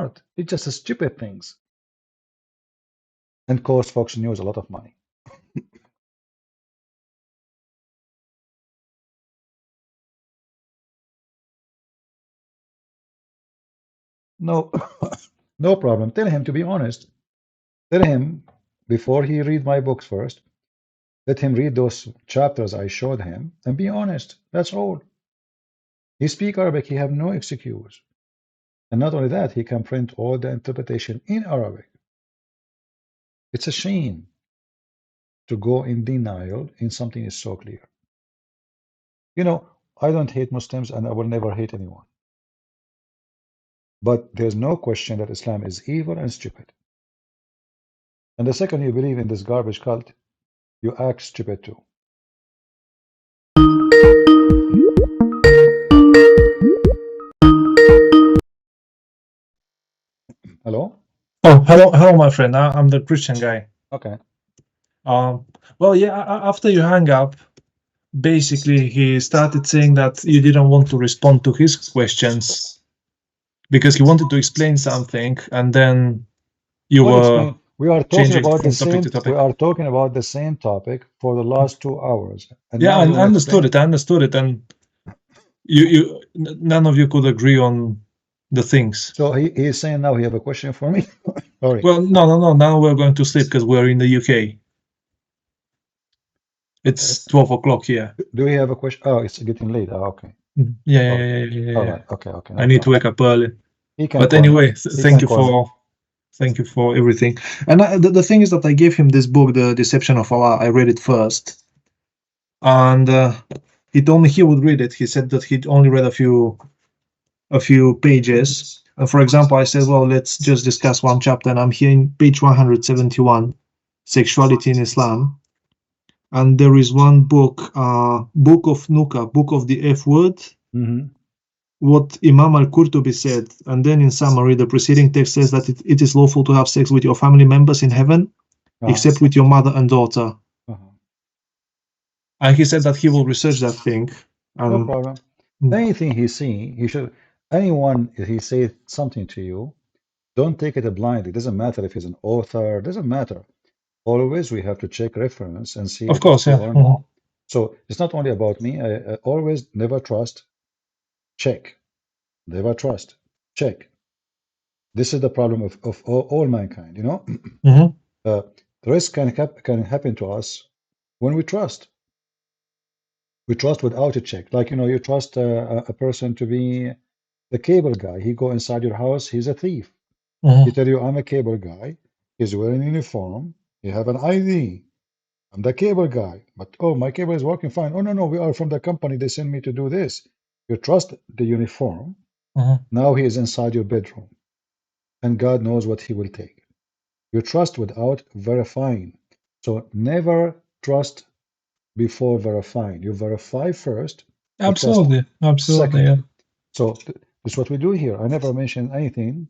smart. It's just stupid things. And cost Fox News a lot of money. No, no problem. Tell him to be honest. Tell him before he read my books first. Let him read those chapters I showed him and be honest. That's all. He speak Arabic. He have no excuse. And not only that, he can print all the interpretation in Arabic. It's a shame to go in denial in something is so clear. You know, I don't hate Muslims and I will never hate anyone. But there's no question that Islam is evil and stupid. And the second you believe in this garbage cult, you act stupid too. Hello? Oh, hello, my friend. I'm the Christian guy. Okay. Well, yeah. After you hang up, basically he started saying that you didn't want to respond to his questions because he wanted to explain something, and then you were we are talking changing about from the topic same. to topic. We are talking about the same topic for the last 2 hours. And Yeah, now I you want to understood explain- it. I understood it, and none of you could agree on the things. So he is saying now he have a question for me. Sorry. Well, no. Now we're going to sleep because we're in the UK. It's 12 o'clock here. Do we have a question? Oh, it's getting late. Oh, okay. Yeah. All right. Okay. No I need to problem. wake up early. He can But call me. anyway, He thank can you call me. thank you for everything. And the thing is that I gave him this book, The Deception of Allah. I read it first, and he told me he would read it. He said that he'd only read a few pages. And for example, I said, well, let's just discuss one chapter, and I'm here in page 171, Sexuality in Islam. And there is one book, Book of Nuka, Book of the F Word, what Imam al-Qurtubi said. And then in summary, the preceding text says that it is lawful to have sex with your family members in heaven, except with your mother and daughter. And he said that he will research that thing. No problem. Anything he see, he should. Anyone, if he say something to you, don't take it blindly. It doesn't matter if he's an author. It doesn't matter. Always we have to check reference and see. Of course, yeah. So it's not only about me. I always never trust. Check. Never trust. Check. This is the problem of all mankind. You know, the risk can happen to us when we trust. We trust without a check. Like, you know, you trust a person to be the cable guy. He go inside your house. He's a thief. He tell you, I'm a cable guy. He's wearing uniform. He have an ID. I'm the cable guy. But, oh, my cable is working fine. Oh, no, we are from the company. They send me to do this. You trust the uniform. Now he is inside your bedroom. And God knows what he will take. You trust without verifying. So never trust before verifying. You verify first. Absolutely. Second. Yeah. So this is what we do here. I never mention anything.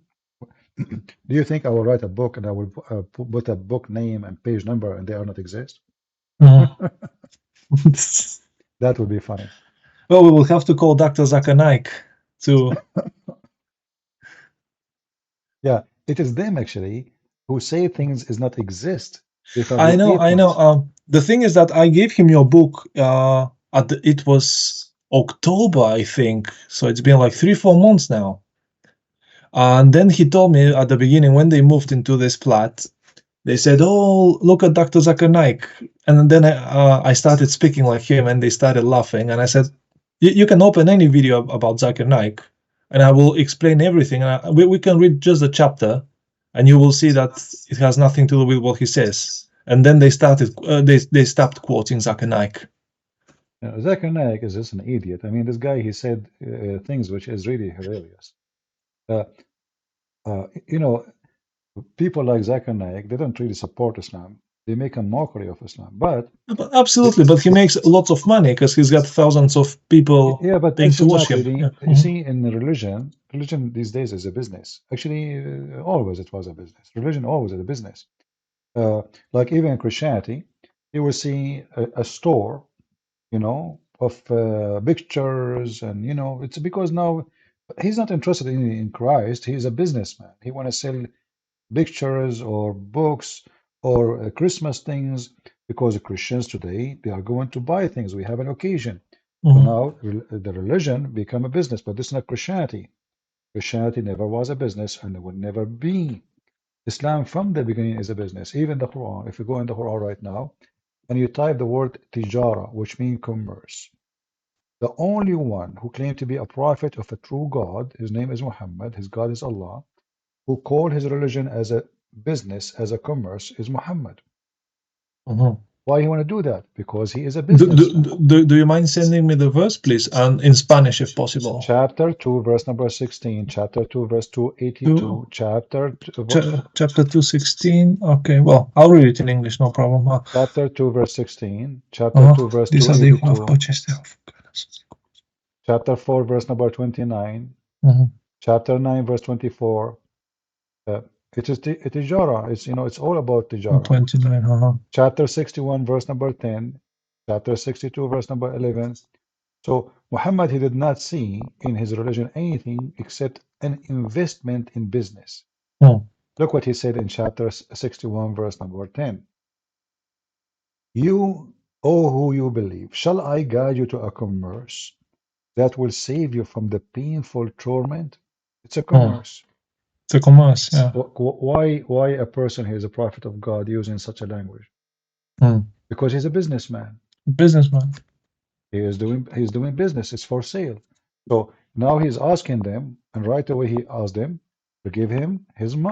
Do you think I will write a book and I will put a book name and page number and they are not exist? That would be funny. Well, we will have to call Dr. Zakir Naik to. Yeah, it is them actually who say things does not exist. I know. The thing is that I gave him your book. It was October, I think. So it's been like 3-4 months now. And then he told me at the beginning when they moved into this flat, they said, "Oh, look at Dr. Zakir Naik." And then I started speaking like him, and they started laughing. And I said, "You can open any video about Zakir Naik, and I will explain everything. We can read just a chapter, and you will see that it has nothing to do with what he says." And then they started. They stopped quoting Zakir Naik. Zakir Naik is just an idiot. I mean, this guy, he said things which is really hilarious. You know, people like Zakir Naik, they don't really support Islam. They make a mockery of Islam. But absolutely, but he makes lots of money because he's got thousands of people paying to watch him. Really, you see, in religion these days is a business. Actually, always it was a business. Religion always is a business. Like even in Christianity, you will see a store, you know, of pictures, and you know, it's because now He's not interested in Christ. He's a businessman. He want to sell pictures or books or Christmas things, because Christians today, they are going to buy things. We have an occasion. So now the religion become a business, but this is not Christianity. Christianity never was a business and it will never be. Islam from the beginning is a business. Even the Quran, if you go in the Quran right now and you type the word tijara, which means commerce, the only one who claimed to be a prophet of a true God, his name is Muhammad, his God is Allah, who called his religion as a business, as a commerce, is Muhammad. Why you want to do that? Because he is a businessman. Do you mind sending me the verse, please, and in Spanish if possible? Chapter 2, verse number 16, chapter 2, verse 282, chapter 2:16. Okay, well, I'll read it in English, no problem. Chapter 2, verse 16, chapter 2, verse 282, chapter 4, verse number 29, chapter 9, verse 24. It is tijara. It's, it's all about tijara. 29. Chapter 61, verse number 10, chapter 62, verse number 11. So Muhammad, he did not see in his religion anything except an investment in business. Look what he said in chapter 61, verse number 10. You, O who you believe, shall I guide you to a commerce that will save you from the painful torment? It's a commerce. It's a commerce, yeah. Why a person who is a prophet of God using such a language? Because he's a businessman. Businessman. He's doing business. It's for sale. So now he's asking them, and right away he asked them to give him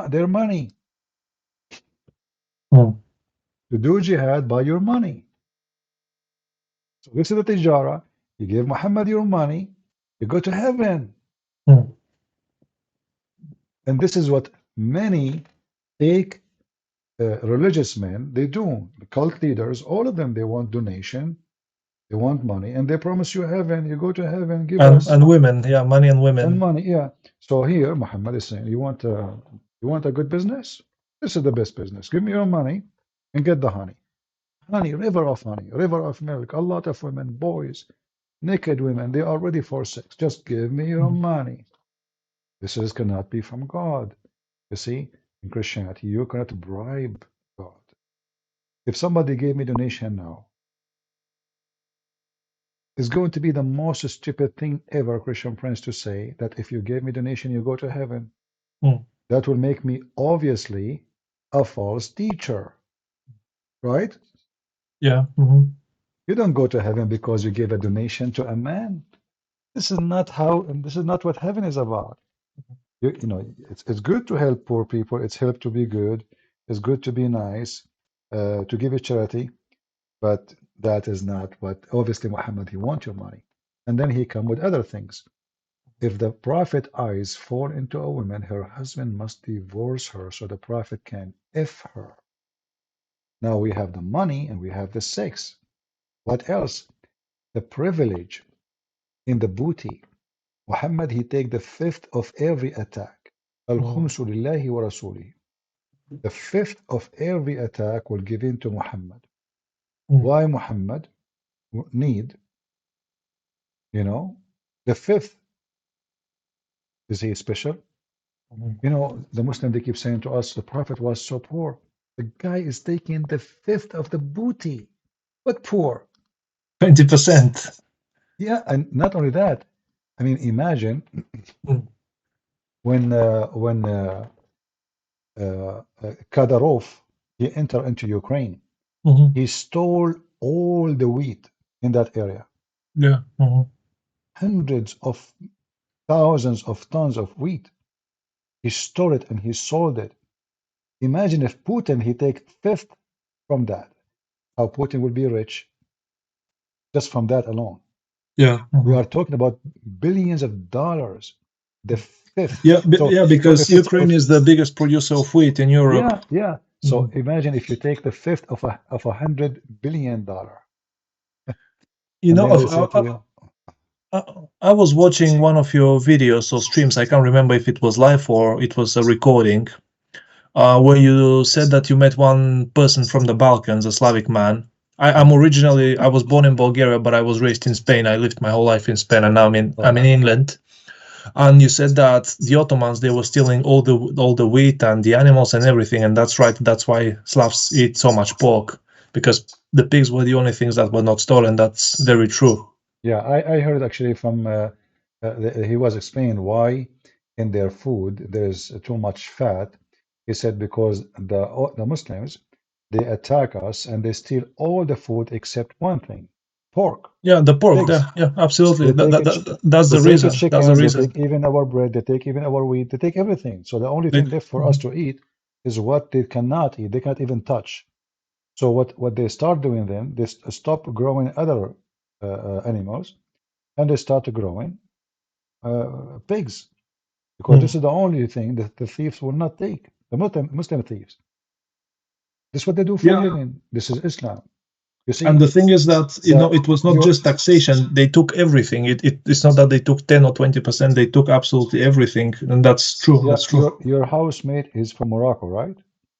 their money. To do jihad by your money. So this is the tijara. You give Muhammad your money, you go to heaven. And this is what many fake religious men, they do. The cult leaders, all of them, they want donation, they want money, and they promise you heaven. You go to heaven, give us. And women, yeah, money and women. And money, yeah. So here, Muhammad is saying, you want a good business? This is the best business. Give me your money and get the honey. Honey, river of milk, a lot of women, boys, naked women, they are ready for sex. Just give me your money. This cannot be from God. You see, in Christianity, you cannot bribe God. If somebody gave me donation now, it's going to be the most stupid thing ever, Christian Prince, to say that if you gave me donation, you go to heaven. That will make me obviously a false teacher, right? Yeah. You don't go to heaven because you gave a donation to a man. This is not what heaven is about. It's good to help poor people. It's help to be good. It's good to be nice, to give a charity, but that is not what. Obviously, Muhammad, he wants your money, and then he come with other things. If the prophet eyes fall into a woman, her husband must divorce her so the prophet can F her. Now we have the money and we have the sex. What else? The privilege in the booty. Muhammad, he take the fifth of every attack. Al-khumsu lillahi wa rasulih. The fifth of every attack will give in to Muhammad. Why Muhammad need, the fifth? Is he special? The Muslim, they keep saying to us, the Prophet was so poor. The guy is taking the fifth of the booty. But poor? 20%. Yeah, and not only that. I mean, imagine when Kadyrov, he entered into Ukraine. He stole all the wheat in that area. Yeah. Hundreds of thousands of tons of wheat. He stole it and he sold it. Imagine if Putin, he take fifth from that. How Putin will be rich just from that alone. Yeah. We are talking about billions of dollars. The fifth. Yeah, because Ukraine is the biggest producer of wheat in Europe. Yeah. So imagine if you take the fifth of $100 billion. I was watching one of your videos or streams. I can't remember if it was live or it was a recording, where you said that you met one person from the Balkans, a Slavic man. I was born in Bulgaria, but I was raised in Spain. I lived my whole life in Spain, and now I'm in England. And you said that the Ottomans, they were stealing all the wheat and the animals and everything, and that's right. That's why Slavs eat so much pork, because the pigs were the only things that were not stolen. That's very true. Yeah, I heard actually from he was explaining why in their food there's too much fat. He said because the Muslims they attack us and they steal all the food except one thing, pork, Yeah, the pork. pigs. Yeah, absolutely. They take it, That's they the take a reason. That's the chicken, they reason. take even our bread, they take even our wheat, they take everything. So the only They, thing left for us to eat is what they cannot eat. They can't even touch. So what they start doing then, they stop growing other animals and they start growing pigs because this is the only thing that the thieves will not take. The Muslim thieves. This is what they do for a yeah. living. This is Islam. You And see, the thing is that, the it was not your just taxation. They took everything. It's not that they took 10 or 20%. They took absolutely everything. And that's true. yeah That's true. your housemate is from Morocco, right?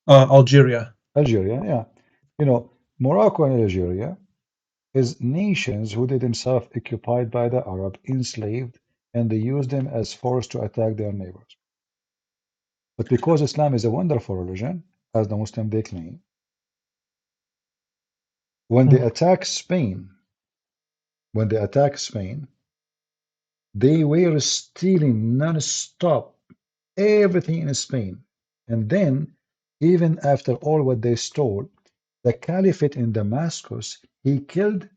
Algeria. Algeria, yeah. You know, Morocco and Algeria is nations who they themselves occupied by the Arab, enslaved, and they used them as force to attack their neighbors. But because Islam is a wonderful religion, as the Muslim they claim, when they Mm. attack Spain, when they attack Spain, they were stealing non-stop everything in Spain. And then, even after all what they stole, the Caliphate in Damascus, he killed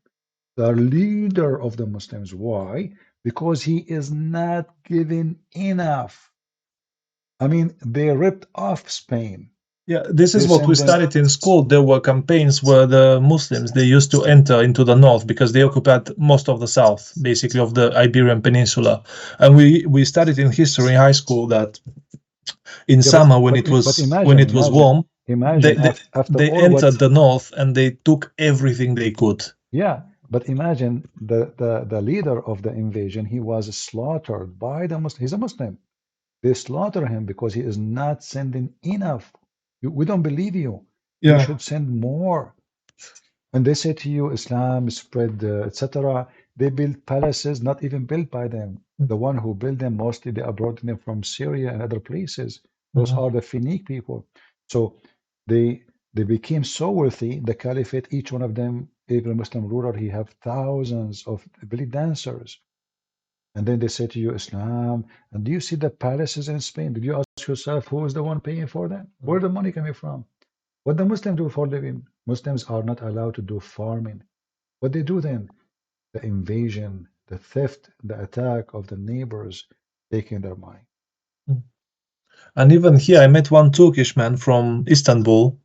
the leader of the Muslims. Why? Because he is not giving enough. I mean, they ripped off Spain. Yeah, this They is what we sent them, studied in school. There were campaigns where the Muslims, they used to enter into the north because they occupied most of the south, basically of the Iberian Peninsula. And we studied in history in high school that in yeah, summer when imagine, it was warm, they imagine they, after they all what, entered the north and they took everything they could. yeah, but imagine the leader of the invasion, he was slaughtered by the Muslim. He's a Muslim. They slaughter him because he is not sending enough. We don't believe you. You Yeah. should send more. And they say to you, Islam spread, etc. They build palaces, not even built by them. The one who built them, mostly they are brought them from Syria and other places. Those Mhm. are the Phoenician people. So they became so wealthy, the caliphate, each one of them, every Muslim ruler, he have thousands of belly dancers. And then they say to you, Islam, and do you see the palaces in Spain? Did you ask yourself who is the one paying for them? Where the money coming from? What the Muslims do for a living? Muslims are not allowed to do farming. What they do then? The invasion, the theft, the attack of the neighbors, taking their money. And even here, I met one Turkish man from Istanbul,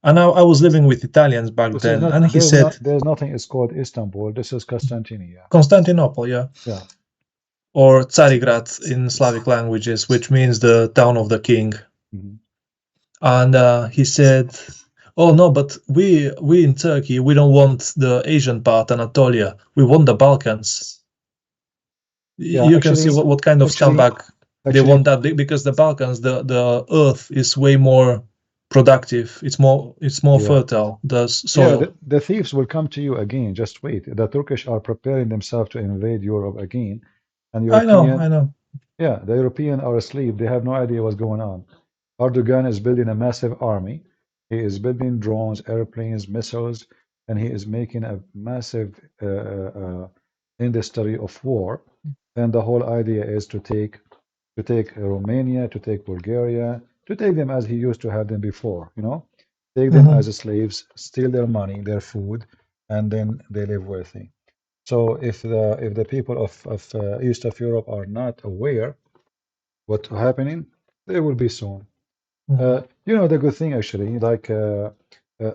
and I was living with Italians back This is then, not, and he said, there's nothing, it's called Istanbul. This is Constantinople. Constantinople, yeah, Yeah. or Tsarigrad in Slavic languages, which means the town of the king. Mhm. And he said, "Oh no, but we in Turkey, we don't want the Asian part, Anatolia. We want the Balkans." Yeah, You can see what kind of actually, scumbag they actually, want that, because the Balkans, the earth is way more productive. It's more yeah. fertile, the Yeah, soil. the thieves will come to you again. Just wait. The Turkish are preparing themselves to invade Europe again. And I know. yeah, the European are asleep. They have no idea what's going on. Erdogan is building a massive army. He is building drones, airplanes, missiles, and he is making a massive industry of war. And the whole idea is to take Romania, to take Bulgaria, to take them as he used to have them before, take them Mhm. as slaves, steal their money, their food, and then they live wealthy. So if the people of East of Europe are not aware what's happening, they will be soon. Mhm. The good thing actually, like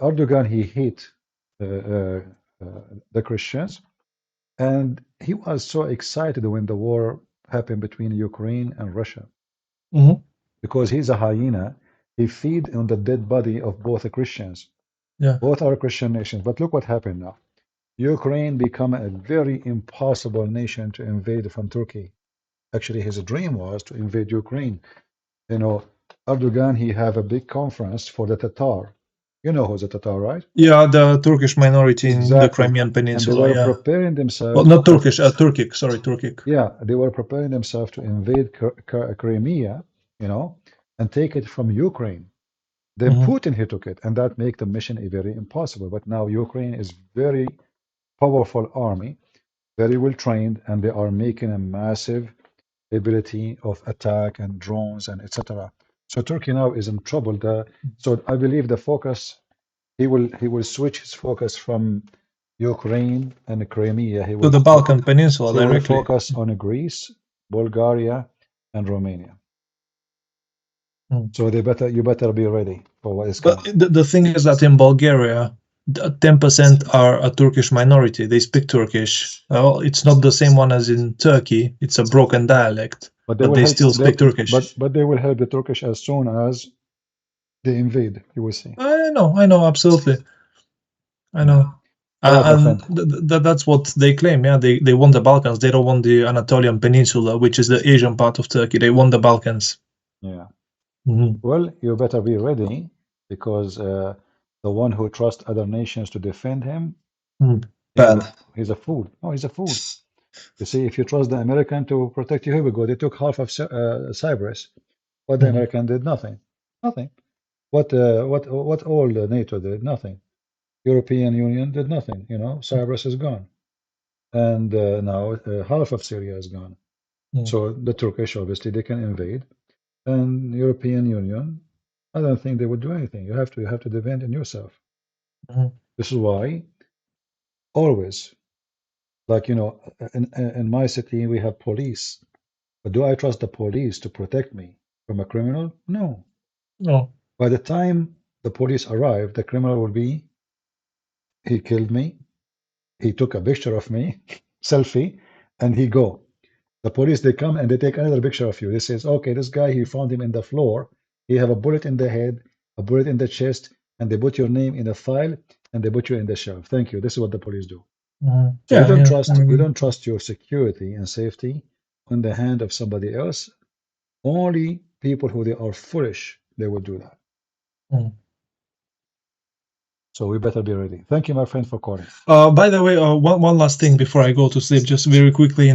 Erdogan, he hate uh, uh, uh, the Christians, and he was so excited when the war happened between Ukraine and Russia Mhm. because he's a hyena. He feed on the dead body of both the Christians. Yeah. Both are Christian nations. But look what happened now. Ukraine become a very impossible nation to invade from Turkey. Actually, his dream was to invade Ukraine. You know, Erdogan, he have a big conference for the Tatar. You know who's the Tatar, right? Yeah, the Turkish minority in the Exactly. Crimean And they Peninsula. were Yeah. preparing Well, themselves. not Turkish, Turkic. Sorry, Turkic. Yeah, they were preparing themselves to invade Crimea, you know, and take it from Ukraine. Then Mhm. Putin he took it, and that make the mission a very impossible. But now Ukraine is very powerful army, very well trained, and they are making a massive ability of attack and drones and etc. So Turkey now is in trouble. So I believe the focus he will switch his focus from Ukraine and Crimea. To the Balkan Peninsula He will directly. focus on Greece, Bulgaria, and Romania. Mm. So you better be ready for what is But coming. the thing is that in Bulgaria, 10% are a Turkish minority. They speak Turkish. Well, it's not the same one as in Turkey. It's a broken dialect, But but they still speak Turkish. But they will help the Turkish as soon as they invade. You will see. I know, absolutely. I know. All right, my And friend. that's what they claim. Yeah, they want the Balkans. They don't want the Anatolian Peninsula, which is the Asian part of Turkey. They want the Balkans. Yeah. Mhm. Well, you better be ready because the one who trusts other nations to defend him, Mm. he's a Bad. he's a fool. No, he's a fool. You see, if you trust the American to protect you, here we go. They took half of Cyprus, but the Mhm. American did nothing. Nothing. What all the NATO did? Nothing. European Union did nothing. You know, Cyprus is gone, and now half of Syria is gone. Mm. So the Turkish obviously they can invade, and European Union, I don't think they would do anything. You have to defend in yourself. Mhm. This is why always, like in my city we have police, but do I trust the police to protect me from a criminal? No. No. By the time the police arrive, the criminal will be he killed me, he took a picture of me, selfie, and he go. The police they come and they take another picture of you. They says, okay, this guy he found him in the floor. He have a bullet in the head, a bullet in the chest, and they put your name in a file and they put you in the shelf. Thank you. This is what the police do. Mhm. So Yeah, yeah. we don't trust your security and safety on the hand of somebody else. Only people who they are foolish, they will do that. Mm. So we better be ready. Thank you, my friend, for calling. By the way, one last thing before I go to sleep, just very quickly,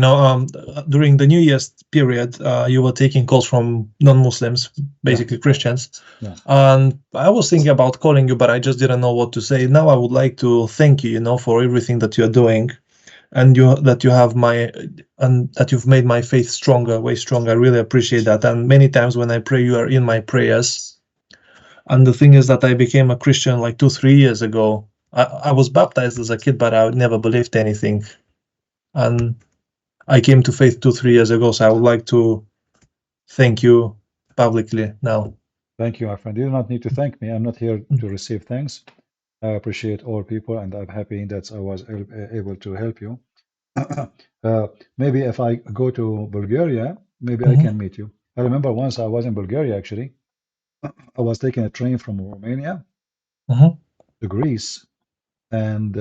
during the New Year's period, you were taking calls from non-Muslims, basically Christians. Yeah. And I was thinking about calling you, but I just didn't know what to say. Now I would like to thank you, for everything that you're doing, and that you've made my faith stronger, way stronger. I really appreciate that. And many times when I pray, you are in my prayers. And the thing is that I became a Christian like 2-3 years ago. I was baptized as a kid, but I never believed anything. And I came to faith 2-3 years ago. So I would like to thank you publicly now. Thank you, my friend. You do not need to thank me. I'm not here to receive thanks. I appreciate all people, and I'm happy that I was able to help you. Maybe if I go to Bulgaria, maybe I can meet you. I remember once I was in Bulgaria, actually. I was taking a train from Romania to Greece, and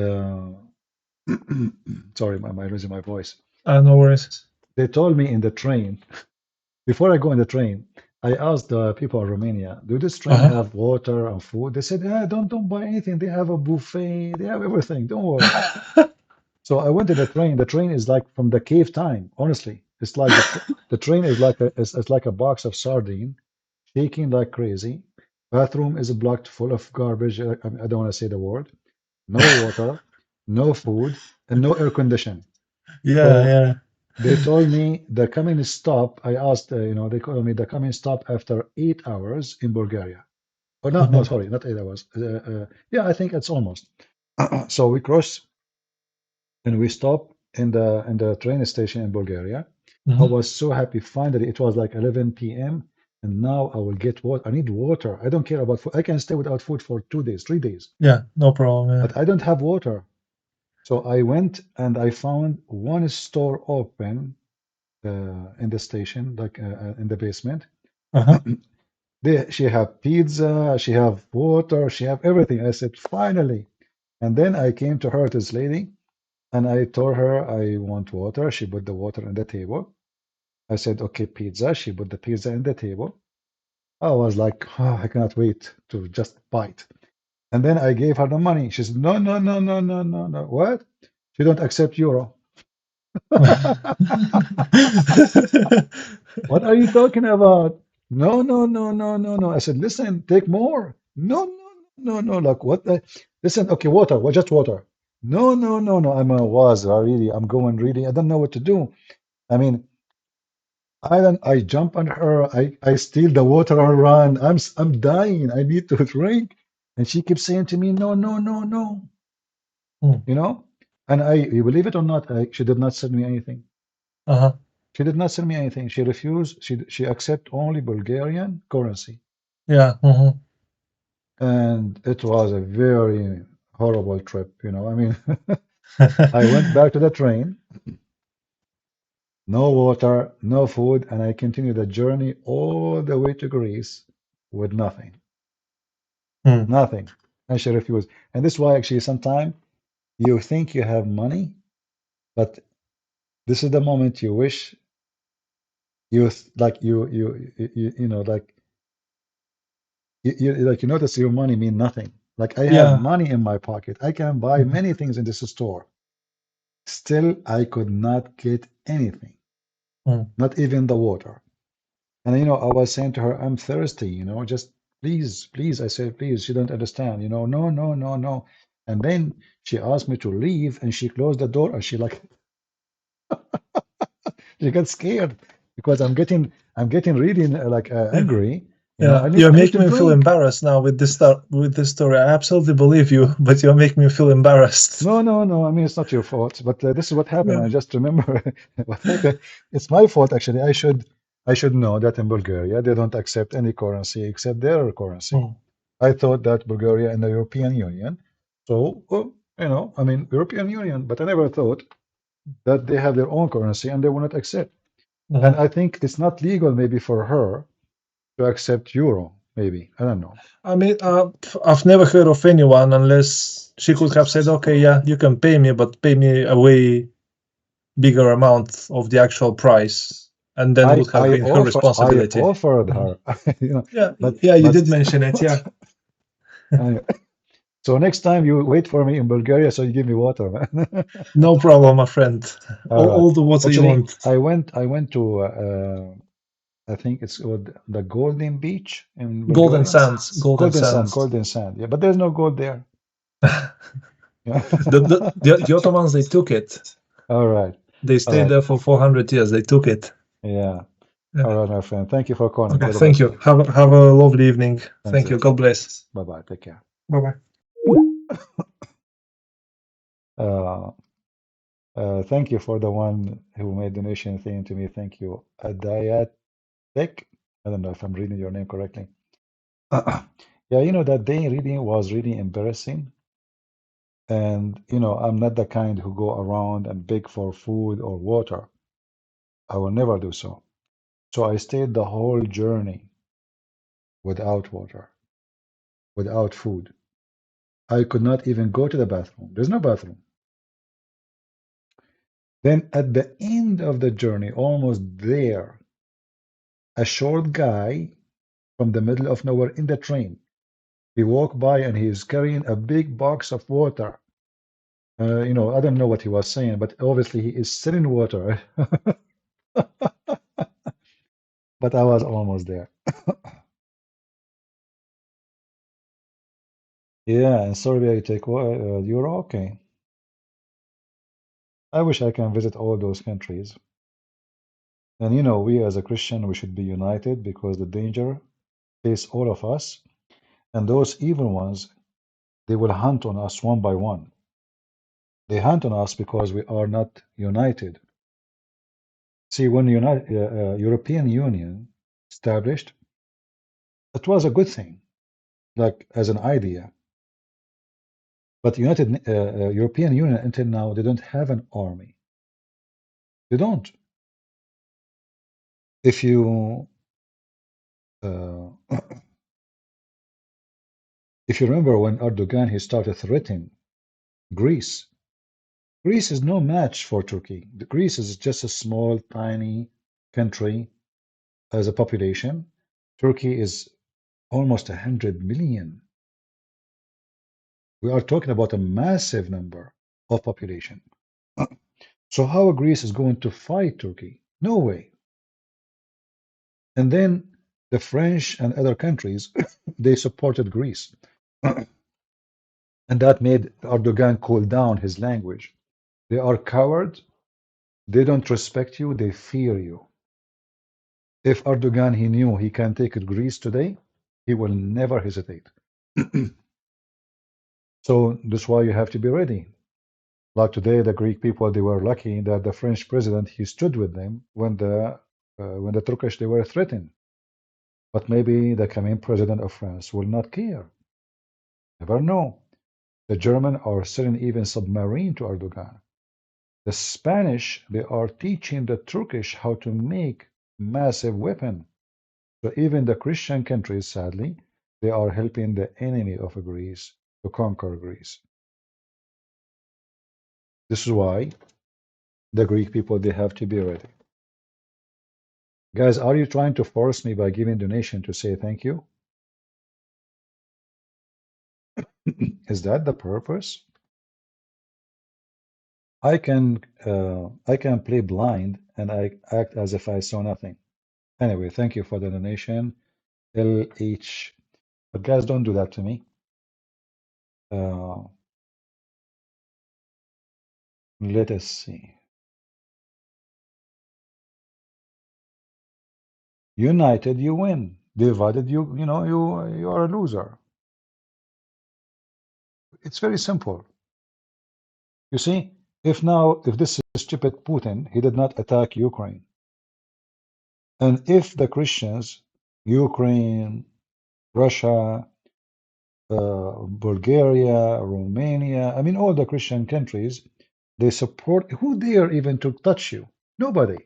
sorry, my losing my voice. No worries. They told me in the train, before I go in the train, I asked the people of Romania, do this train have water and food? They said, yeah, don't buy anything. They have a buffet. They have everything. Don't worry. So I went to the train. The train is like from the cave time. Honestly, it's like the train is like it's like a box of sardine, shaking like crazy. Bathroom is blocked full of garbage. I don't want to say the word. No water, no food, and no air conditioning. Yeah, So yeah. they told me the coming stop. I asked, they told me the coming stop after 8 hours in Bulgaria. Or not? No, sorry, not 8 hours. Yeah, I think it's almost. So we cross and we stop in the train station in Bulgaria. I was so happy. Finally, it was like 11 p.m. and now I will get water. I need water. I don't care about food. I can stay without food for 2 days, 3 days, Yeah, no problem. Yeah. but I don't have water. So I went and I found one store open in the station, like in the basement. She have pizza, she have water, she have everything. I said, finally. And then I came to her, this lady, and I told her I want water. She put the water on the table. I said, okay, pizza. She put the pizza on the table. I was like, oh, I cannot wait to just bite. And then I gave her the money. She said, no, no, no, no, no, no, no. What? She don't accept euro. What are you talking about? No, no, no, no, no, no. I said, listen, take more. No, no, no, no. Like what? Listen, okay, water. Well, just water. No, no, no, no. I'm going really. I don't know what to do. I mean, I jump on her. I steal the water and run. I'm dying. I need to drink. And she keeps saying to me, no, no, no, no. Hmm. You know? And you believe it or not, she did not send me anything. Uh-huh. She did not send me anything. She refused. She accept only Bulgarian currency. Yeah. Mm-hmm. And it was a very horrible trip, you know. I mean, I went back to the train, no water, no food, and I continued the journey all the way to Greece with nothing. Hmm. Nothing. And she refused. And this is why actually sometimes you think you have money, but this is the moment you wish like you know like you notice your money mean nothing. Like I have Yeah. money in my pocket. I can buy Mhm. many things in this store. Still, I could not get anything, Hmm. not even the water. And you know, I was saying to her, I'm thirsty, you know, just please, please. I said, please, she don't understand, you know, no, no, no, no. And then she asked me to leave and she closed the door and she like she got scared because I'm getting really angry. You know, Yeah, I need you're I need to making me feel drink. embarrassed now with this story. I absolutely believe you, but you're making me feel embarrassed. No, no, no. I mean, it's not your fault, but this is what happened. Yeah. I just remember what happened. It's my fault, actually. I should know that in Bulgaria they don't accept any currency except their currency. Mm. I thought that Bulgaria and the European Union, so well, you know, I mean, European Union, but I never thought that they have their own currency and they will not accept. And Mhm. I think it's not legal, maybe for her to accept euro. Maybe I don't know. I mean, I've never heard of anyone unless she could have said, "Okay, yeah, you can pay me, but pay me a way bigger amount of the actual price," and then I would have I been her offer I responsibility. offered Mhm. her, you know, Yeah, but yeah, you but did mention it. Yeah, uh, so next time you wait for me in Bulgaria, so you give me water, man. no problem, my friend. All right. All the water you Actually, want. I went to I think it's called the Golden Beach in Golden Bulgaria. sands, golden Golden Sand, sands. Golden Sand. Yeah, but there's no gold there. Yeah. The Ottomans, they took it. All right. They All stayed right. there for 400 years. They took it. Yeah. All Yeah. right, my friend. Thank you for calling. Okay. All the Thank best. you. Have a lovely evening. Thanks a Thank you. lot. God bless. Bye bye. Take care. Bye bye. Uh, thank you for the one who made donation thing to me. Thank you. Adayatek. I don't know if I'm reading your name correctly. Yeah, you know, that day reading was really embarrassing. And, you know, I'm not the kind who go around and beg for food or water. I will never do so. So I stayed the whole journey without water, without food. I could not even go to the bathroom. There's no bathroom. Then at the end of the journey, almost there, a short guy from the middle of nowhere in the train, he walked by and he's carrying a big box of water. You know, I don't know what he was saying, but obviously he is selling water. But I was almost there. Yeah, in Serbia you take euro. Okay. I wish I can visit all those countries. And you know, we as a Christian, we should be united because the danger face all of us. And those evil ones, they will hunt on us one by one. They hunt on us because we are not united. See, when the European Union established, it was a good thing, like as an idea. But European Union until now, they don't have an army. They don't. If you uh, if you remember when Erdogan he started threatening Greece, Greece is no match for Turkey. Greece is just a small, tiny country as a population. Turkey is almost 100 million. We are talking about a massive number of population. So how Greece is going to fight Turkey? No way. And then the French and other countries, they supported Greece. And that made Erdogan cool down his language. They are cowards. They don't respect you. They fear you. If Erdogan he knew he can take Greece today, he will never hesitate. So that's why you have to be ready. Like today, the Greek people they were lucky that the French president he stood with them when the Turkish they were threatened. But maybe the coming president of France will not care. Never know. The German are selling even submarine to Erdogan. The Spanish they are teaching the Turkish how to make massive weapon. So even the Christian countries, sadly, they are helping the enemy of Greece to conquer Greece. This is why the Greek people they have to be ready. Guys, are you trying to force me by giving donation to say thank you? Is that the purpose? I can play blind and I act as if I saw nothing. Anyway, thank you for the donation, LH. But guys, don't do that to me. Let us see. United, you win. Divided, you know, you are a loser. It's very simple. You see, if this stupid Putin, he did not attack Ukraine, and if the Christians, Ukraine, Russia, Bulgaria, Romania, I mean, all the Christian countries, they support, who dare even to touch you? Nobody.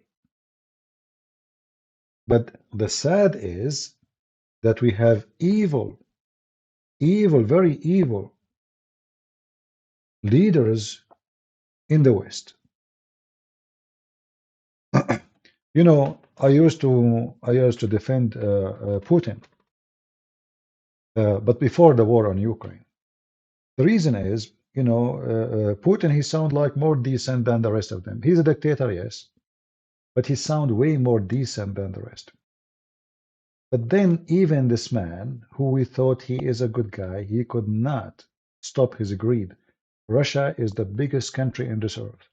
But the sad is that we have evil, very evil leaders in the West. You know, I used to defend Putin, but before the war on Ukraine. The reason is, you know, Putin, he sounds like more decent than the rest of them. He's a dictator, yes, but he sounds way more decent than the rest. But then even this man, who we thought he is a good guy, he could not stop his greed. Russia is the biggest country in this earth.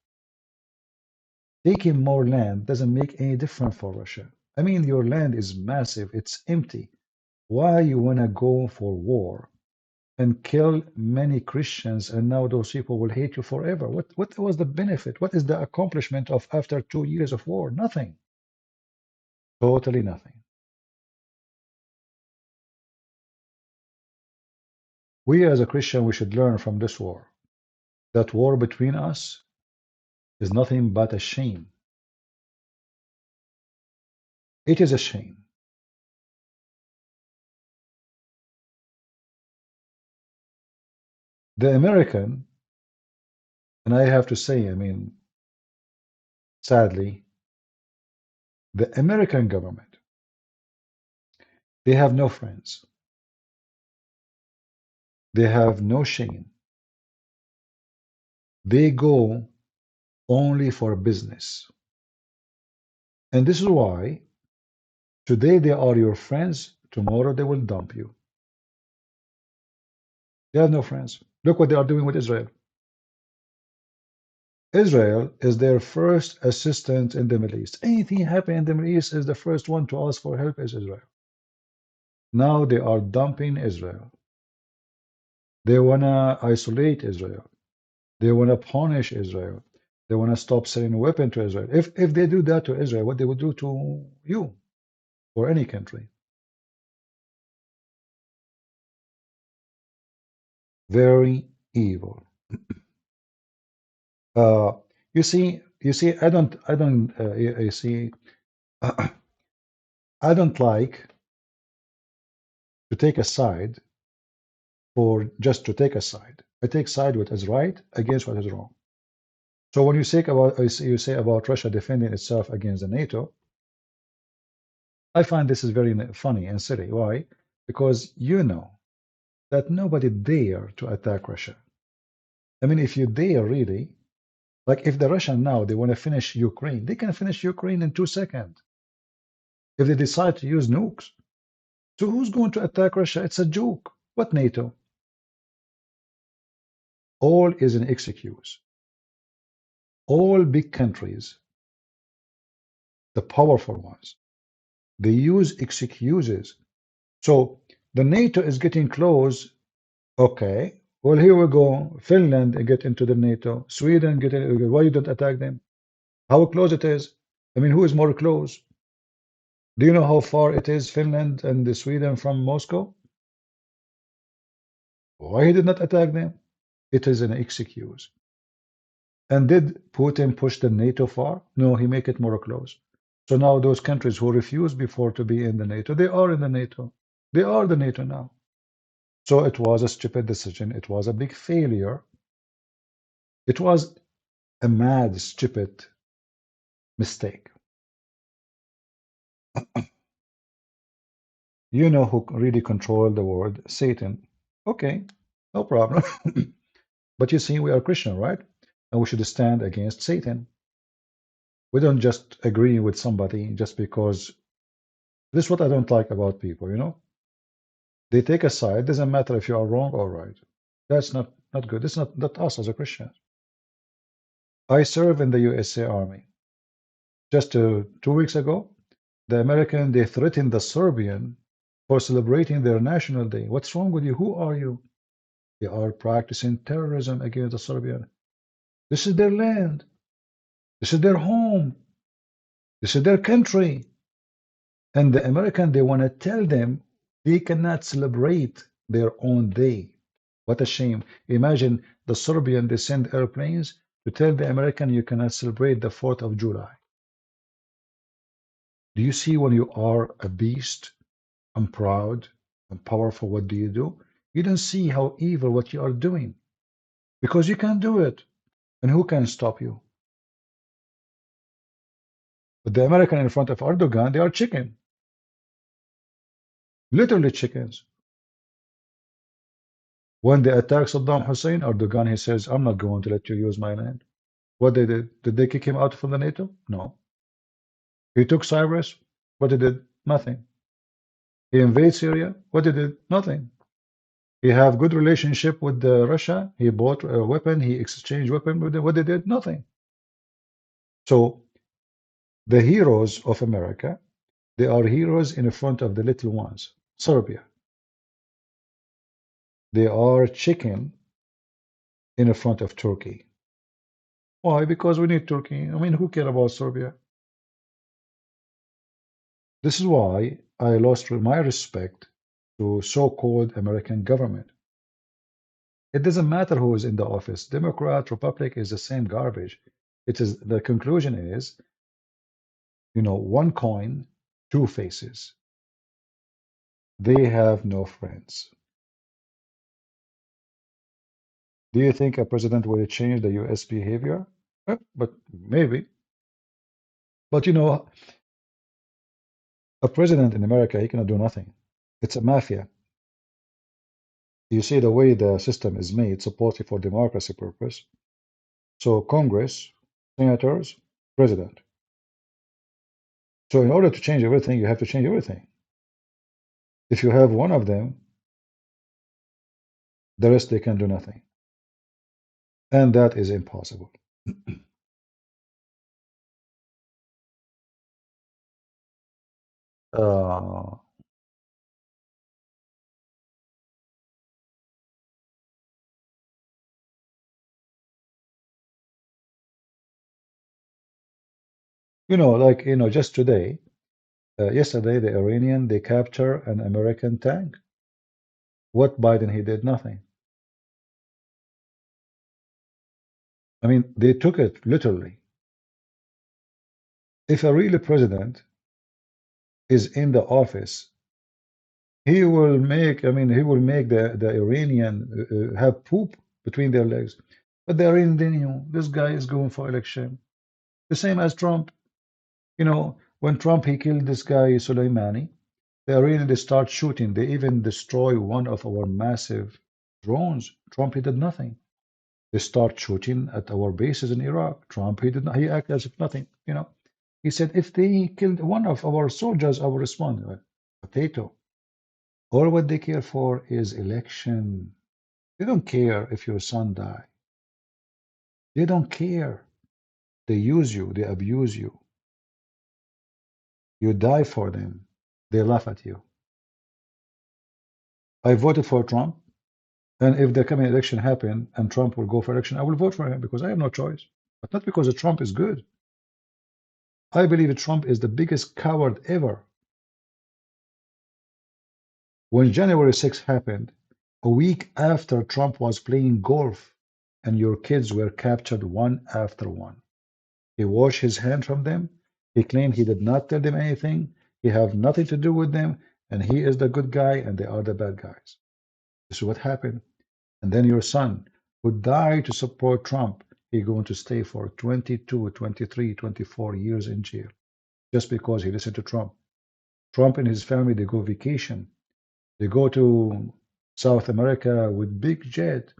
Taking more land doesn't make any difference for Russia. I mean, your land is massive, it's empty. Why you want to go for war and kill many Christians and now those people will hate you forever? What was the benefit? What is the accomplishment of after 2 years of war? Nothing. Totally nothing. We as a Christian, we should learn from this war. That war between us is nothing but a shame. It is a shame. The American, and I have to say, I mean, sadly, the American government, they have no friends. They have no shame. They go only for business. And this is why today they are your friends, tomorrow they will dump you. They have no friends. Look what they are doing with Israel. Israel is their first assistant in the Middle East. Anything happen in the Middle East is the first one to ask for help is Israel. Now they are dumping Israel. They want to isolate Israel. They want to punish Israel. They want to stop selling weapons to Israel. If they do that to Israel, what they would do to you or any country? Very evil. Uh, you see, you see, I don't like to take a side for just to take a side. I take side what is right against what is wrong. So when you say about Russia defending itself against the NATO, I find this is very funny and silly. Why? Because you know that nobody dare to attack Russia. I mean, if you dare really, like if the Russian now they want to finish Ukraine, they can finish Ukraine in 2 seconds if they decide to use nukes. So who's going to attack Russia? It's a joke. What NATO? All is an excuse. All big countries, the powerful ones, they use excuses. So the NATO is getting close. Okay, well here we go. Finland get into the NATO. Sweden get in. Why you don't attack them? How close it is? I mean, who is more close? Do you know how far it is, Finland and Sweden from Moscow? Why he did not attack them? It is an excuse. And did Putin push the NATO far? No, he make it more close. So now those countries who refused before to be in the NATO, they are in the NATO. They are the NATO now. So it was a stupid decision. It was a big failure. It was a mad, stupid mistake. You know who really controlled the world? Satan. Okay, no problem. But you see, we are Christian, right? And we should stand against Satan. We don't just agree with somebody just because. This is what I don't like about people, you know? They take a side. Doesn't matter if you are wrong or right. That's not good. It's not us as a Christian. I serve in the USA Army. Just 2 weeks ago, the American, they threatened the Serbian for celebrating their national day. What's wrong with you? Who are you? They are practicing terrorism against the Serbian. This is their land. This is their home. This is their country. And the American, they want to tell them they cannot celebrate their own day. What a shame. Imagine the Serbian, they send airplanes to tell the American you cannot celebrate the 4th of July. Do you see when you are a beast and proud and powerful, what do? You don't see how evil what you are doing because you can't do it. And who can stop you? But the American in front of Erdogan, they are chicken, literally chickens. When they attack Saddam Hussein, Erdogan, he says, I'm not going to let you use my land. What they did? Did they kick him out from the NATO? No. He took Cyprus. What he did? Nothing. He invaded Syria. What he did? Nothing. He have good relationship with Russia. He bought a weapon. He exchanged weapon with them. What they did? Nothing. So the heroes of America, they are heroes in front of the little ones. Serbia. They are chicken in front of Turkey. Why? Because we need Turkey. I mean, who care about Serbia? This is why I lost my respect to so-called American government. It doesn't matter who is in the office. Democrat, Republic is the same garbage. It is the conclusion is, one coin, two faces. They have no friends. Do you think a president will change the US behavior? But maybe. But a president in America, he cannot do nothing. It's a mafia. You see the way the system is made, supported for democracy purpose. So Congress, senators, president. So in order to change everything, you have to change everything. If you have one of them, the rest they can do nothing. And that is impossible. Uh, just today, yesterday, the Iranian, they capture an American tank. What Biden, he did nothing. I mean, they took it literally. If a real president is in the office, he will make the Iranian have poop between their legs. But the Iranian, this guy is going for election. The same as Trump. When Trump, he killed this guy, Soleimani, The Iranians, they start shooting. They even destroy one of our massive drones. Trump, he did nothing. They start shooting at our bases in Iraq. Trump, he did not, he acted as if nothing, you know. He said, if they killed one of our soldiers, I will respond. Potato. All what they care for is election. They don't care if your son die. They don't care. They use you. They abuse you. You die for them. They laugh at you. I voted for Trump. And if the coming election happen and Trump will go for election, I will vote for him because I have no choice. But not because Trump is good. I believe Trump is the biggest coward ever. When January 6th happened, a week after Trump was playing golf and your kids were captured one after one. He washed his hand from them. He claimed he did not tell them anything. He have nothing to do with them. And he is the good guy and they are the bad guys. This is what happened. And then your son, who died to support Trump, he's going to stay for 22, 23, 24 years in jail just because he listened to Trump. Trump and his family, they go vacation. They go to South America with big jet,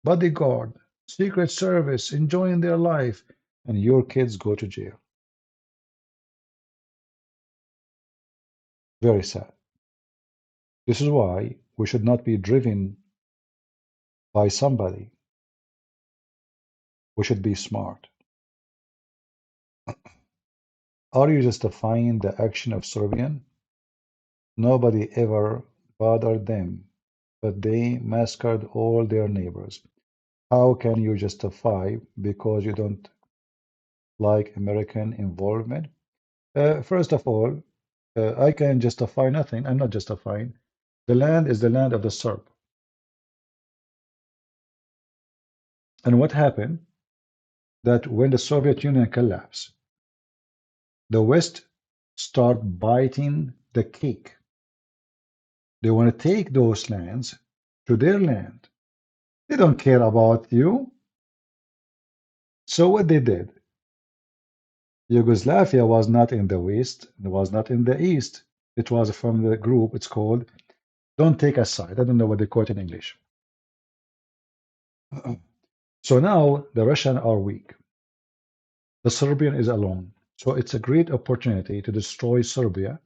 bodyguard, Secret Service, enjoying their life, and your kids go to jail. Very sad. This is why we should not be driven by somebody. We should be smart. Are you justifying the action of Serbian? Nobody ever bothered them, but they massacred all their neighbors. How can you justify because you don't like American involvement? First of all, I can justify nothing. I'm not justifying. The land is the land of the Serb. And what happened? That when the Soviet Union collapsed, the West start biting the cake. They want to take those lands to their land. They don't care about you. So what they did? Yugoslavia was not in the West, it was not in the East. It was from the group, it's called Don't Take a Side. I don't know what they call it in English. So now the Russians are weak. The Serbian is alone. So it's a great opportunity to destroy Serbia,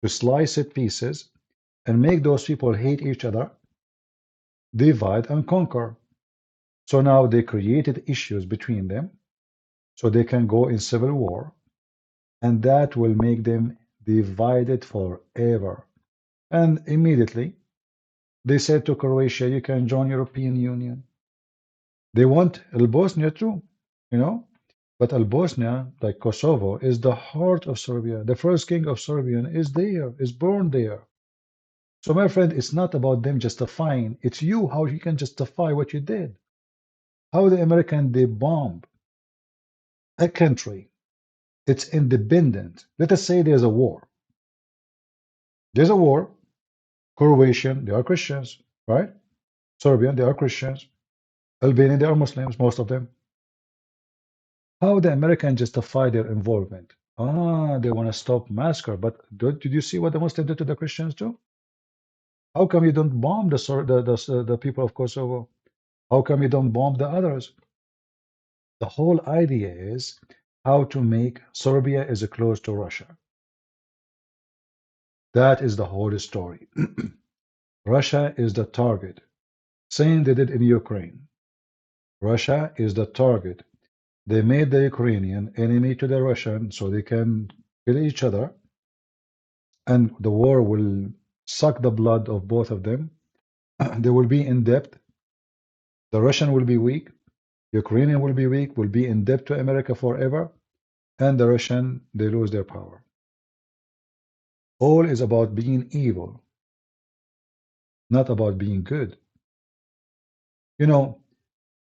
to slice it pieces, and make those people hate each other, divide and conquer. So now they created issues between them, so they can go in civil war, and that will make them divided forever. And immediately they said to Croatia, you can join European Union. They want Albosnia too, you know. But Albosnia, like Kosovo, is the heart of Serbia. The first king of Serbian is there, is born there. So my friend, it's not about them justifying. It's you, how you can justify what you did. How the American, they bomb a country. It's independent. Let us say there's a war. There's a war. Croatian, they are Christians, right? Serbian, they are Christians. Albanian, they are Muslims, most of them. How the American justify their involvement? They want to stop massacre, but did you see what the Muslims did to the Christians too? How come you don't bomb the people of Kosovo? How come you don't bomb the others? The whole idea is how to make Serbia is close to Russia. That is the whole story. Russia is the target. Same they did in Ukraine. Russia is the target. They made the Ukrainian enemy to the Russian so they can kill each other, and the war will suck the blood of both of them. They will be in debt. The Russian will be weak. Ukrainian will be weak, will be in debt to America forever, and the Russian, they lose their power. All is about being evil, not about being good. You know,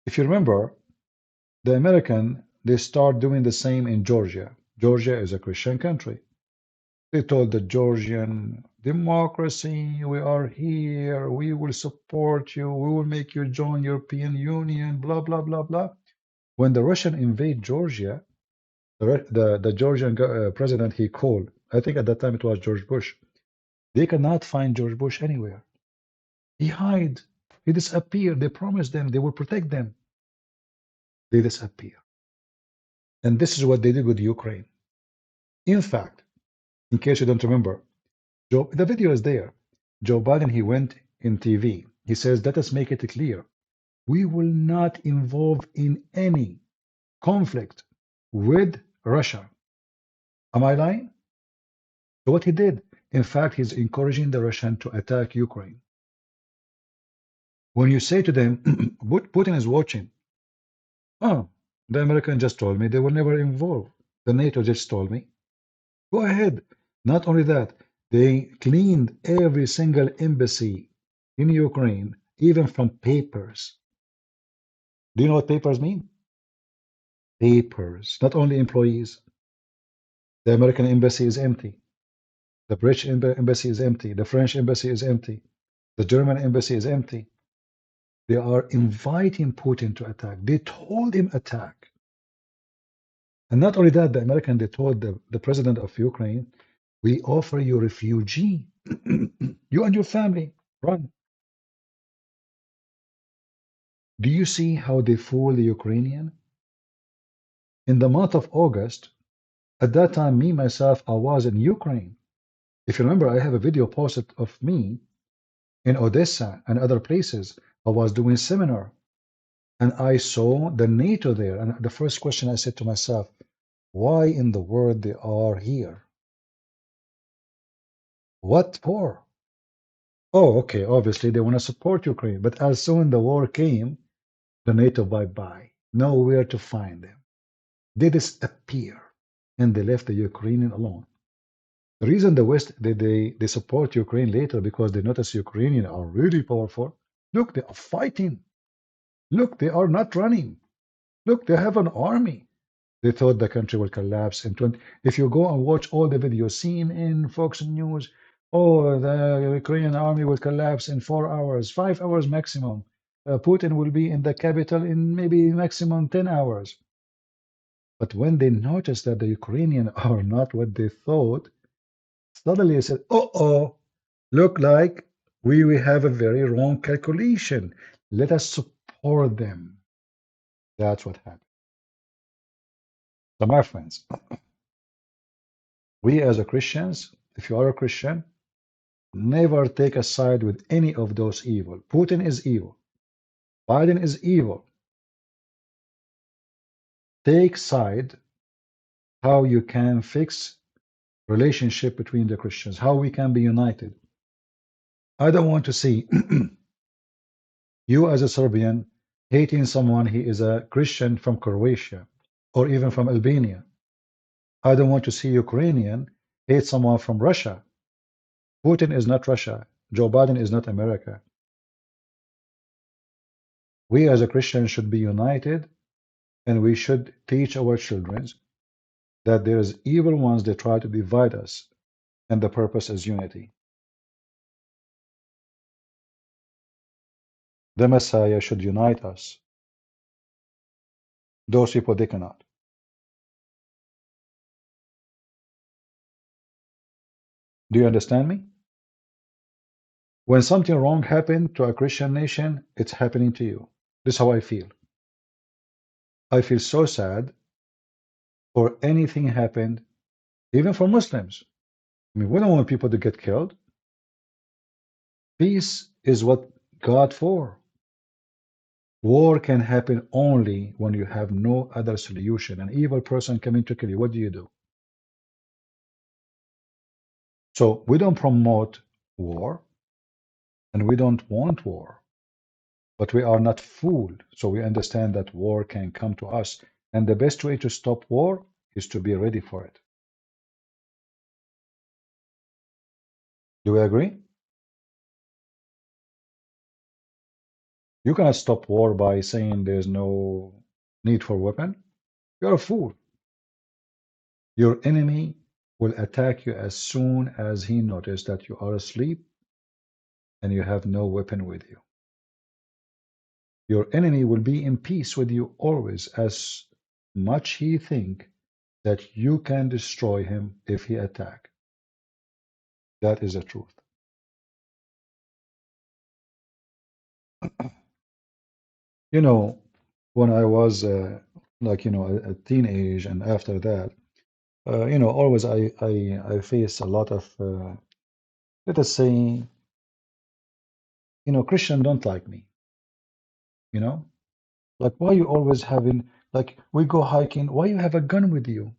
if you remember, the American, they start doing the same in Georgia. Georgia is a Christian country. They told the Georgian democracy, we are here, we will support you, we will make you join European Union, blah, blah, blah, blah. When the Russian invade Georgia, the Georgian president, he called I think at that time it was George Bush. They cannot find George Bush anywhere. He hid. He disappeared. They promised them they will protect them. They disappear. And this is what they did with Ukraine. In fact, in case you don't remember, the video is there. Joe Biden, he went in TV. He says, let us make it clear. We will not involve in any conflict with Russia. Am I lying? So what he did, in fact, he's encouraging the Russian to attack Ukraine. When you say to them, Putin is watching, oh, the American just told me they will never involve. The NATO just told me. Go ahead. Not only that, they cleaned every single embassy in Ukraine, even from papers. Do you know what papers mean? Papers, not only employees. The American embassy is empty. The British embassy is empty. The French embassy is empty. The German embassy is empty. They are inviting Putin to attack. They told him attack. And not only that, the American, they told the president of Ukraine, we offer you refugee. You and your family, run. Do you see how they fool the Ukrainian? In the month of August, at that time, me, myself, I was in Ukraine. If you remember, I have a video posted of me in Odessa and other places. I was doing seminar and I saw the NATO there. And the first question I said to myself, why in the world they are here? What for? Oh, okay, obviously they want to support Ukraine. But as soon the war came, the NATO bye-bye. Nowhere to find them. They disappear and they left the Ukrainian alone. The reason the West they support Ukraine later because they notice Ukrainians are really powerful. Look, they are fighting. Look, they are not running. Look, they have an army. They thought the country will collapse in 20. If you go and watch all the videos seen in Fox News, oh, the Ukrainian army will collapse in 4 hours, 5 hours maximum. Putin will be in the capital in maybe maximum 10 hours. But when they noticed that the Ukrainians are not what they thought, suddenly they said, oh, look like we have a very wrong calculation. Let us support them. That's what happened. So, my friends, we as a Christians, if you are a Christian, never take a side with any of those evil. Putin is evil. Biden is evil. Take side how you can fix relationship between the Christians, how we can be united. I don't want to see you as a Serbian hating someone he is a Christian from Croatia or even from Albania. I don't want to see Ukrainian hate someone from Russia. Putin is not Russia. Joe Biden is not America. We as a Christian should be united and we should teach our children that there is evil ones that try to divide us and the purpose is unity. The Messiah should unite us. Those people, they cannot. Do you understand me? When something wrong happened to a Christian nation, it's happening to you. This is how I feel. I feel so sad for anything happened, even for Muslims. I mean, we don't want people to get killed. Peace is what God for. War can happen only when you have no other solution. An evil person coming to kill you, what do you do? So we don't promote war and we don't want war, but we are not fooled. So we understand that war can come to us. And the best way to stop war is to be ready for it. Do we agree? You cannot stop war by saying there's no need for weapon. You're a fool. Your enemy will attack you as soon as he notices that you are asleep and you have no weapon with you. Your enemy will be in peace with you always, as much he think that you can destroy him if he attack. That is the truth. You know, when I was like, a teenage and after that, always I face a lot of, let us say, Christian don't like me, you know? Like, why you always having, like, we go hiking, why you have a gun with you?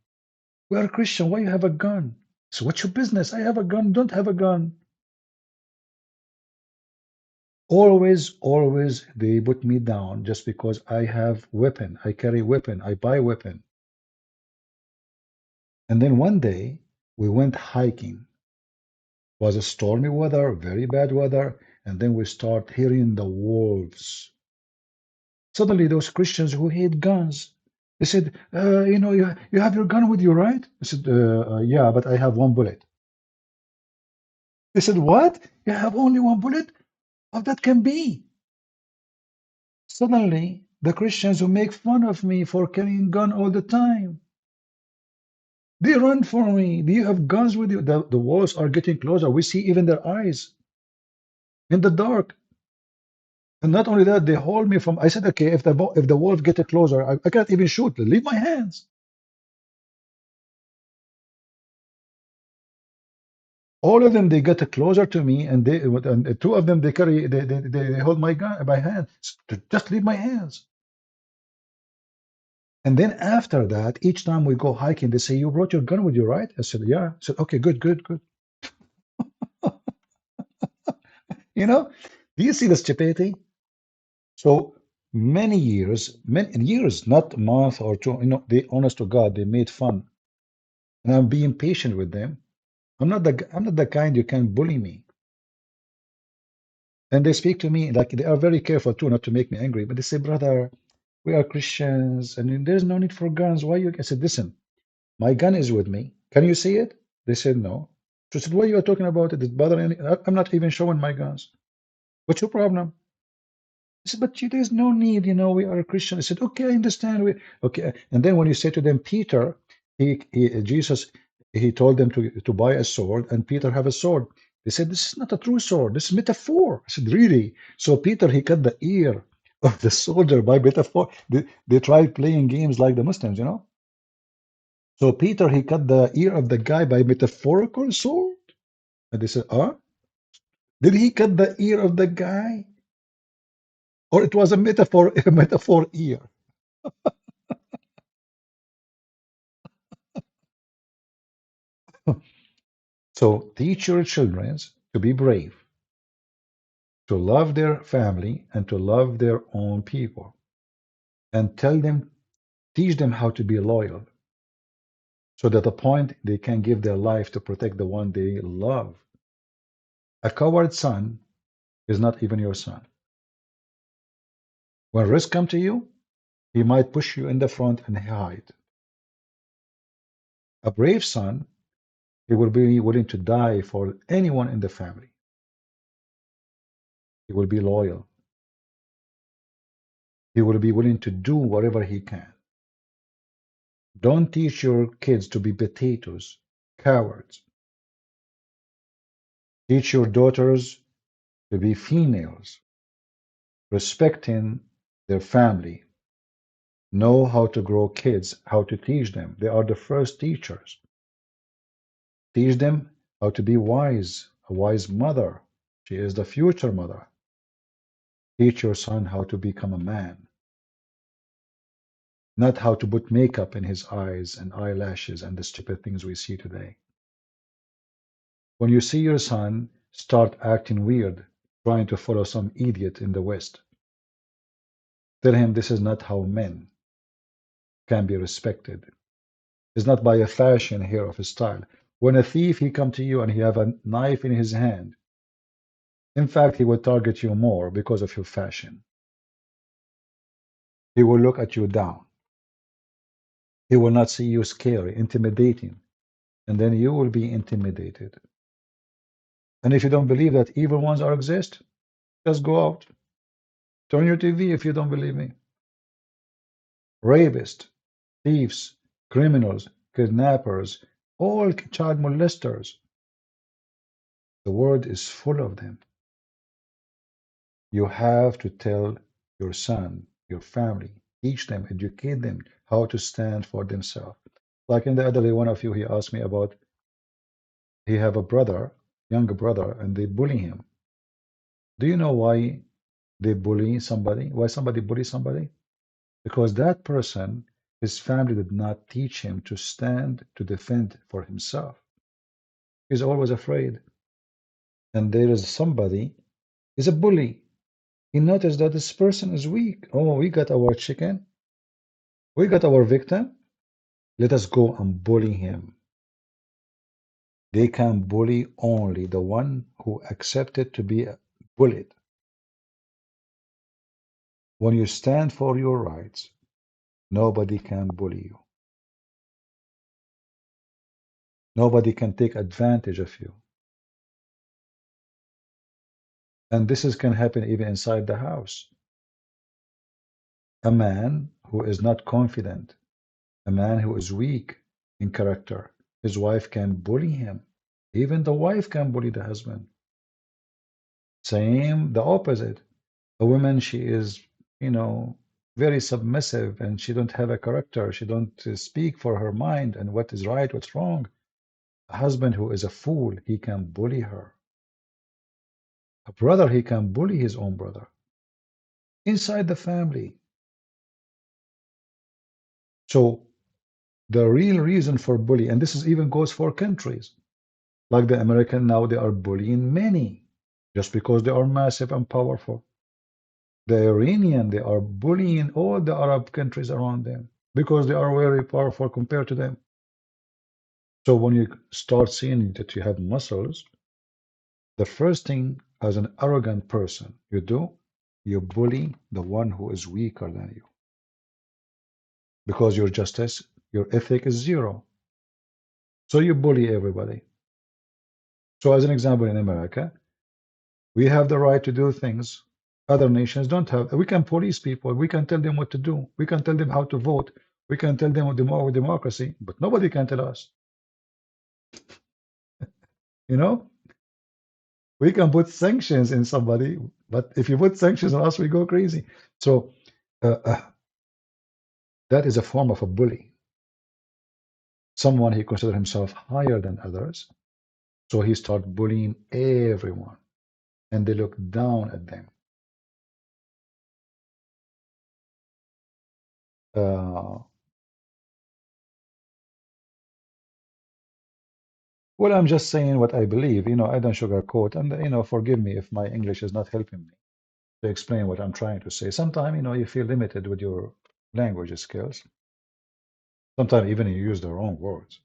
We are Christian, why you have a gun? So what's your business? I have a gun, don't have a gun. Always they put me down just because I have weapon, I carry weapon, I buy weapon. And then one day we went hiking. Was a stormy weather, very bad weather, and then we start hearing the wolves. Suddenly, those Christians who hate guns, they said, you have your gun with you, right? I said, yeah, but I have one bullet. They said, what? You have only one bullet? How that can be? Suddenly, the Christians who make fun of me for carrying gun all the time, they run for me. Do you have guns with you? The wolves are getting closer. We see even their eyes in the dark. And not only that, they hold me from. I said, okay, if the wolf get closer, I can't even shoot. Leave my hands. All of them they get closer to me, and two of them they hold my gun my hand. Just leave my hands. And then after that, each time we go hiking, they say, "You brought your gun with you, right?" I said, "Yeah." I said, "Okay, good." You know, do you see the stupidity? So many years, not a month or two. They honest to God, they made fun, and I'm being patient with them. I'm not the kind you can bully me. And they speak to me like they are very careful too, not to make me angry. But they say, brother, we are Christians, and there's no need for guns. Why you? I said, listen, my gun is with me. Can you see it? They said no. So I said, what are you talking about? It is bothering any? I'm not even showing my guns. What's your problem? I said, but there's no need, we are a Christian. I said, okay, I understand. Okay. And then when you say to them, Peter, Jesus, he told them to buy a sword, and Peter have a sword. They said, this is not a true sword. This is metaphor. I said, really? So Peter, he cut the ear of the soldier by metaphor. They tried playing games like the Muslims. So Peter, he cut the ear of the guy by metaphorical sword. And they said, did he cut the ear of the guy? Or it was a metaphor, a metaphor ear? So teach your children to be brave, to love their family, and to love their own people. And teach them how to be loyal, so that at a point they can give their life to protect the one they love. A coward son is not even your son. When risk comes to you, he might push you in the front and hide. A brave son, he will be willing to die for anyone in the family. He will be loyal. He will be willing to do whatever he can. Don't teach your kids to be potatoes, cowards. Teach your daughters to be females, respecting their family. Know how to grow kids, how to teach them. They are the first teachers. Teach them how to be wise, a wise mother. She is the future mother. Teach your son how to become a man, not how to put makeup in his eyes and eyelashes and the stupid things we see today. When you see your son start acting weird, trying to follow some idiot in the West, tell him this is not how men can be respected. It's not by a fashion here of a style. When a thief he come to you and he have a knife in his hand, in fact he will target you more because of your fashion. He will look at you down. He will not see you scary, intimidating, and then you will be intimidated. And if you don't believe that evil ones are exist, just go out. Turn your TV if you don't believe me. Rapists, thieves, criminals, kidnappers, all child molesters. The world is full of them. You have to tell your son, your family, teach them, educate them how to stand for themselves. Like in the other day, one of you, he asked me about he have a brother, younger brother, and they bully him. Do you know why they bully somebody? Why somebody bullies somebody? Because that person, his family did not teach him to stand to defend for himself. He's always afraid. And there is somebody, is a bully. He noticed that this person is weak. Oh, we got our chicken. We got our victim. Let us go and bully him. They can bully only the one who accepted to be bullied. When you stand for your rights, nobody can bully you. Nobody can take advantage of you. And can happen even inside the house. A man who is not confident, a man who is weak in character, his wife can bully him. Even the wife can bully the husband. Same, the opposite. A woman, she is, very submissive and she don't have a character. She don't speak for her mind and what is right, what's wrong. A husband who is a fool, he can bully her. A brother, he can bully his own brother. Inside the family. So the real reason for bullying, and this is even goes for countries, like the American now, they are bullying many just because they are massive and powerful. The Iranian, they are bullying all the Arab countries around them because they are very powerful compared to them. So when you start seeing that you have muscles, the first thing as an arrogant person you do, you bully the one who is weaker than you because your justice, your ethic is zero. So you bully everybody. So as an example, in America, we have the right to do things other nations don't have. We can police people. We can tell them what to do. We can tell them how to vote. We can tell them what democracy, but nobody can tell us. You know, we can put sanctions in somebody, but if you put sanctions on us, we go crazy. So that is a form of a bully. Someone he considers himself higher than others, so he starts bullying everyone, and they look down at them. Well, I'm just saying what I believe. I don't sugarcoat, and forgive me if my English is not helping me to explain what I'm trying to say. Sometimes, you feel limited with your language skills. Sometimes even you use the wrong words.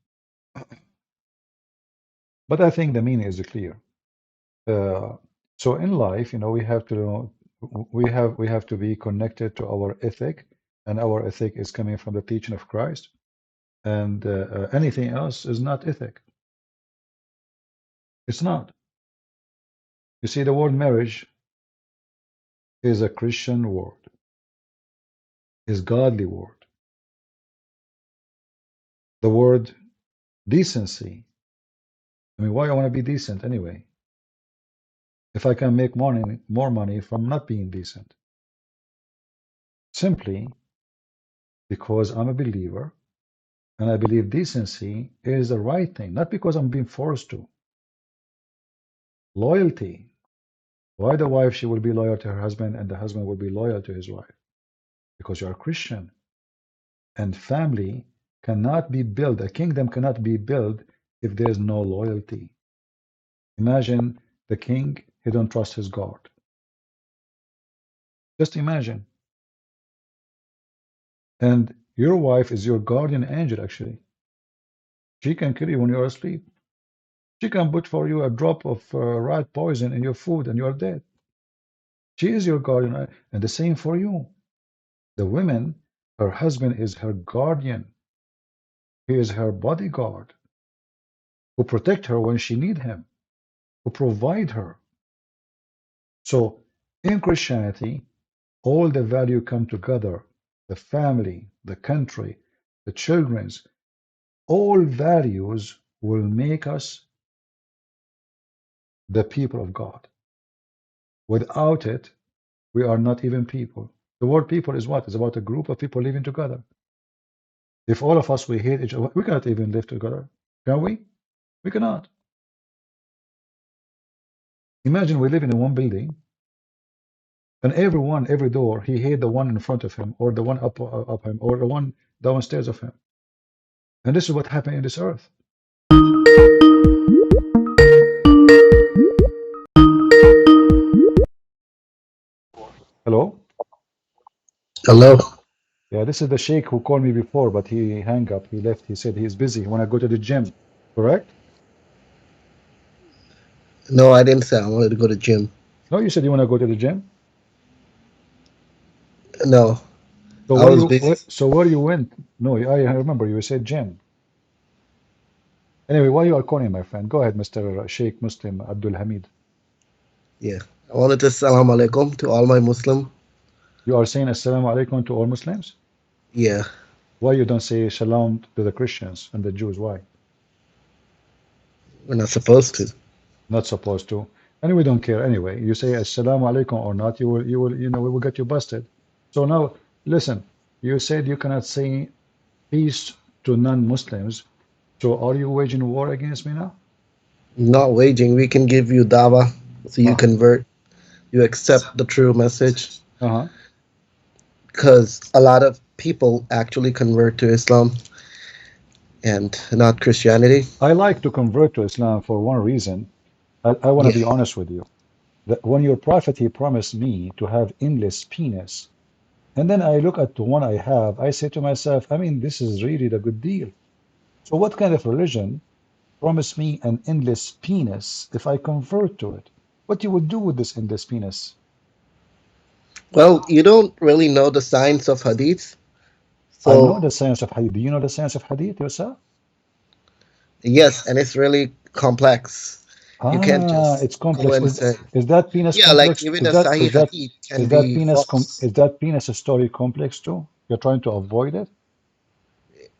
But I think the meaning is clear. Uh, so in life, we have to be connected to our ethic, and our ethic is coming from the teaching of Christ, and anything else is not ethic. It's not. You see, the word marriage is a Christian word, is godly word. The word decency. I mean, why I want to be decent anyway? If I can make more money from not being decent, simply because I'm a believer and I believe decency is the right thing, not because I'm being forced to. Loyalty. Why the wife she will be loyal to her husband and the husband will be loyal to his wife? Because you are a Christian. And family cannot be built, a kingdom cannot be built if there is no loyalty. Imagine the king, he don't trust his God. Just imagine. And your wife is your guardian angel, actually. She can kill you when you're asleep. She can put for you a drop of rat poison in your food and you're dead. She is your guardian, and the same for you. The woman, her husband is her guardian. He is her bodyguard who protect her when she need him, who provide her. So in Christianity, all the value come together. The family, the country, the children's, all values will make us the people of God. Without it, we are not even people. The word people is what? It's about a group of people living together. If all of us we hate each other, we cannot even live together. Can we? We cannot. Imagine we live in one building, and everyone, every door, he hate the one in front of him, or the one up him, or the one downstairs of him. And this is what happened in this earth. Hello? Hello. Yeah, this is the sheikh who called me before, but he hung up. He left. He said he's busy. He want to go to the gym. Correct? No, I didn't say I wanted to go to gym. No, you said you want to go to the gym. No, So I was busy. so where you went? No, I remember you said gym. Anyway, why you are calling, my friend? Go ahead, Mr. Sheikh Muslim Abdul Hamid. Yeah, I wanted to salam alaikum to all my Muslim. You are saying assalamu alaikum to all Muslims? Yeah, Why you don't say shalom to the Christians and the Jews? Why? we're not supposed to. Not supposed to. And we don't care anyway. You say assalamu alaikum or not, we will get you busted. So now, listen, you said you cannot say peace to non-Muslims. So are you waging war against me now? Not waging. We can give you dawa, so you Uh, convert. You accept the true message, uh-huh. because a lot of people actually convert to Islam and not Christianity. I like to convert to Islam for one reason. I want to Yeah. be honest with you. That when your prophet, he promised me to have endless penis. And then I look at the one I have, I say to myself, I mean, this is really the good deal. So what kind of religion promised me an endless penis if I convert to it? What you would do with this endless penis? Well, you don't really know the science of Hadith, I know so the science of Hadith. Do you know the science of Hadith yourself? yes, and it's really complex. You can't Ah, just it's go complex. and say, Is that penis yeah, like complex? even a Sahih Hadith can be false. Is that penis story complex too? You're trying to avoid it?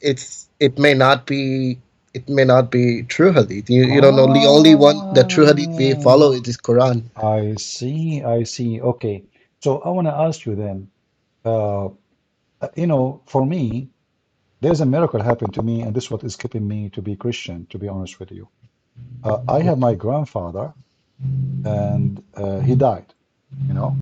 It may not be, it may not be true hadith. You don't know, the only one, the true hadith we follow Ah, is Quran. I see. I see. Okay. So I want to ask you then, uh, for me, there's a miracle happened to me, and this is what is keeping me to be Christian, to be honest with you. I have my grandfather, and he died, you know.